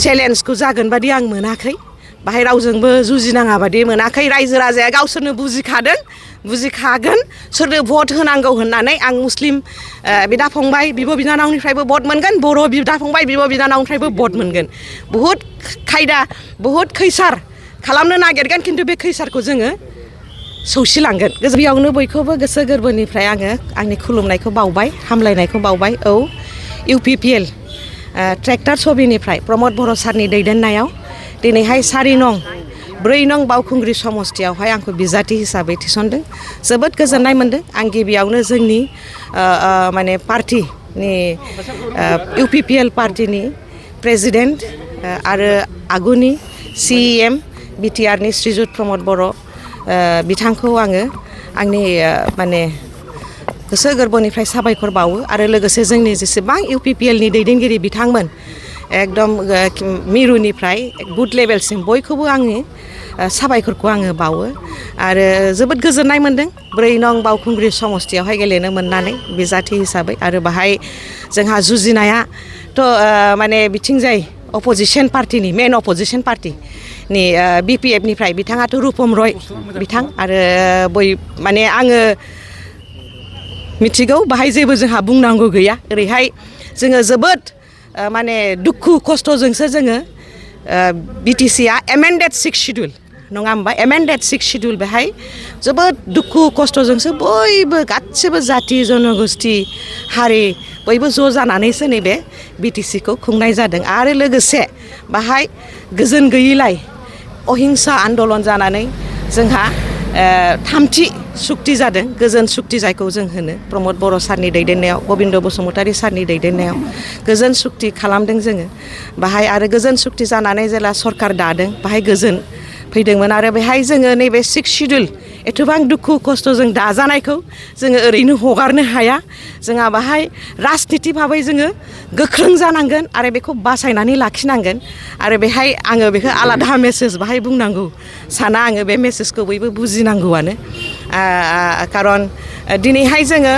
चेलेन्जखौ जागोन बादि आं मोनाखै बाहाय रावजोंबो जुजिनाङा बादि मोनाखै रायजो राजाया गावसोरनो बुजिखागोन सोरनो भट होनांगौ होननानै आं मुस्लिम बिदा फंबाय बिब' बिनानावनिफ्रायबो भट मोनगोन बर' बिदा फंबाय बिब' बिनानावनिफ्रायबो भट मोनगोन बहुद खायदा बहुद खैसार खालामनो नागिरगोन खिन्थु बे खैसारखौ जोङो सौसिलांगोन गिबियावनो बयखौबो गोसो गोरबोनिफ्राय आङो आंनि खुलुमनायखौ बावबाय हामलायनायखौ बावबाय औ UPPL ट्रेक्टर सबिनिफ्राय प्रमद बर' सारनि दैदेननायाव दिनैहाय 4 नं बावखुंग्रि समस्तियावहाय आंखौ बिजाथि हिसाबै थिसनदों जोबोद गोजोननाय मोनदों आं गिबियावनो जोंनि माने पार्टिनि UPPL पार्टिनि प्रेसिडेन्ट आरो आगुनि CEM BTR नि श्रीजुत प्रमद बर' बिथांखौ आङो आंनि माने गोसो गोरबोनिफ्राय साबायखर बावो आरो लोगोसे जोंनि जेसेबां UPPL नि दैदेनगिरि बिथांमोन एकदम मिरुनिफ्राय बुथ लेभेलसिम बयखौबो आंनि साबायखरखौ आङो बावो आरो जोबोद गोजोननाय मोनदों 4 नं बावखुंग्रि समस्तियावहाय गेलेनो मोननानै बिजाथि हिसाबै आरो बाहाय जोंहा जुजिनायाथ' माने बिथिंजाय अपोजिसन पार्टिनि मेन अपोजिसन पार्टिनि BPF निफ्राय बिथाङाथ' रुपम रय बिथां आरो माने आङो मिथिगौ बाहाय जेबो जोंहा बुंनांगौ गैया ओरैहाय जोङो जोबोद माने दुखु खस्थ'जोंसो जोङो BTCआ एमेन्डेड 6 शिड्युल नङा होमबा एमेन्डेड 6 शिड्युल बेहाय जोबोद दुखु खस्थ'जोंसो बयबो गासिबो जाथि जनगोष्ठी हारि बयबो ज' जानानैसो नैबे BTCखौ खुंनाय जादों आरो लोगोसे बाहाय गोजोन गैयैलाय अहिंसा आन्दलन जानानै जोंहा थामथि सुक्ति जादों गोजोन सुक्ति जायखौ जों होनो प्रमद बर' सारनि दैदेननायाव गबिन्द बसुमतारी सारनि दैदेननायाव गोजोन सुक्ति खालामदों जोङो बाहाय आरो गोजोन सुक्ति जानानै जेला सरकार दादों बाहाय गोजोन फैदोंमोन आरो बेहाय जोङो नैबे 6 शिड्युल एथबां दुखु खस्थ'जों दाजानायखौ जोङो ओरैनो हगारनो हाया जोंहा बाहाय राजनिति भाबै जोङो गोख्रों जानांगोन आरो बेखौ बासायनानै लाखिनांगोन आरो बेहाय आङो बेखौ आलादा मेसेज बाहाय बुंनांगौ साना आङो बे मेसेजखौ बयबो बुजिनांगौआनो खारन दिनैहाय जोङो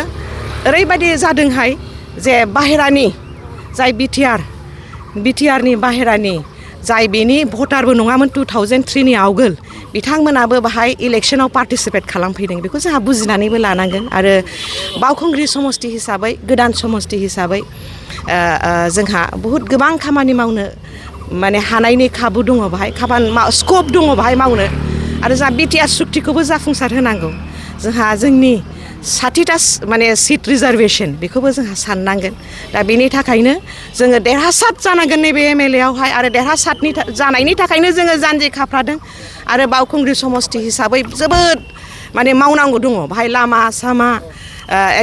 ओरैबायदि जादोंहाय जे बाहेरानि जाय BTRनि बाहेरानि जाय बेनि भटारबो नङामोन 2003 नि आवगोल बिथांमोनाबो बाहाय इलेक्शनाव पार्टिसिपेट खालामफैदों बेखौ जोंहा बुजिनानैबो लानांगोन आरो बावखुंग्रि समस्ति हिसाबै गोदान समस्ति हिसाबै जोंहा बहुद गोबां खामानि मावनो माने हानायनि खाबु दङ बाहाय स्कप दङ बाहाय मावनो आरो जोंहा BTR सुक्तिखौबो जाफुंसार होनांगौ जोंहा जोंनि 60टा माने सिट रिजार्भेशन बेखौबो जोंहा साननांगोन दा बेनि थाखायनो जोङो देरहासार जानांगोन नैबे MLA आवहाय आरो देरहासार जानायनि थाखायनो जोङो जानजि खाफ्रादों आरो बावखुंग्रि समस्ति हिसाबै जोबोद माने मावनांगौ दङ बाहाय लामा सामा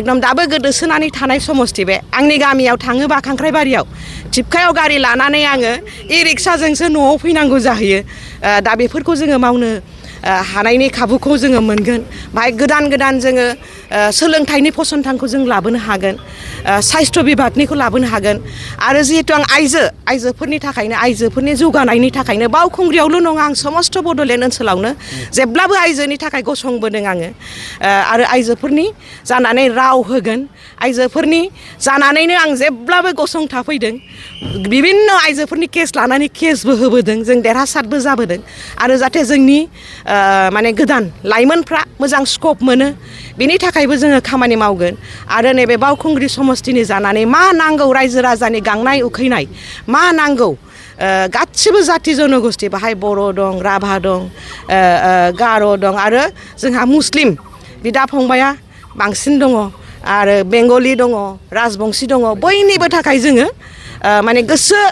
एकदम दाबो गोदोसोनानै थानाय समस्ति बे आंनि गामियाव थाङोबा खांख्राइबारियाव टिपकायाव गारि लानानै आङो रिक्साजोंसो न'आव फैनांगौ जाहैयो दा बेफोरखौ जोङो मावनो हानायनि खाबुखौ जोङो मोनगोन बाहाय गोदान जोङो सोलोंथाइनि फसंथानखौ जों लाबोनो हागोन साहित्य बिभागनिखौ लाबोनो हागोन आरो जिहेतु आं आइजोफोरनि थाखायनो आइजोफोरनि जौगानायनि थाखायनो बावखुंग्रियावल' नङा आं समस्त बड'लेण्ड ओनसोलावनो जेब्लाबो आइजोनि थाखाय गसंबोदों आङो आरो आइजोफोरनि जानानै राव होगोन आइजोफोरनि जानानैनो आं जेब्लाबो गसंथाफैदों बिभिन्न आइजोफोरनि केस लानानै केसबो होबोदों जों देरहासारबो जाबोदों आरो जाहाथे जोंनि माने गोदान लाइमोनफ्रा मोजां स्कप मोनो बेनि थाखायबो जोङो खामानि मावगोन आरो नैबे बावखुंग्रि समस्तिनि जानानै मा नांगौ रायजो राजानि गांनाय उखैनाय मा नांगौ गासिबो जाथि जनगोष्ठी बाहाय बर' दं राभा दं गार' दं आरो जोंहा मुस्लिम बिदा फंबाया बांसिन दङ आरो बेंगलि दङ राजबंशी दङ बयनिबो थाखाय जोङो माने गोसो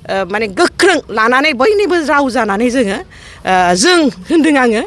माने गोख्रों लानानै बयनिबो राव जानानै जोङो जों होनदों आङो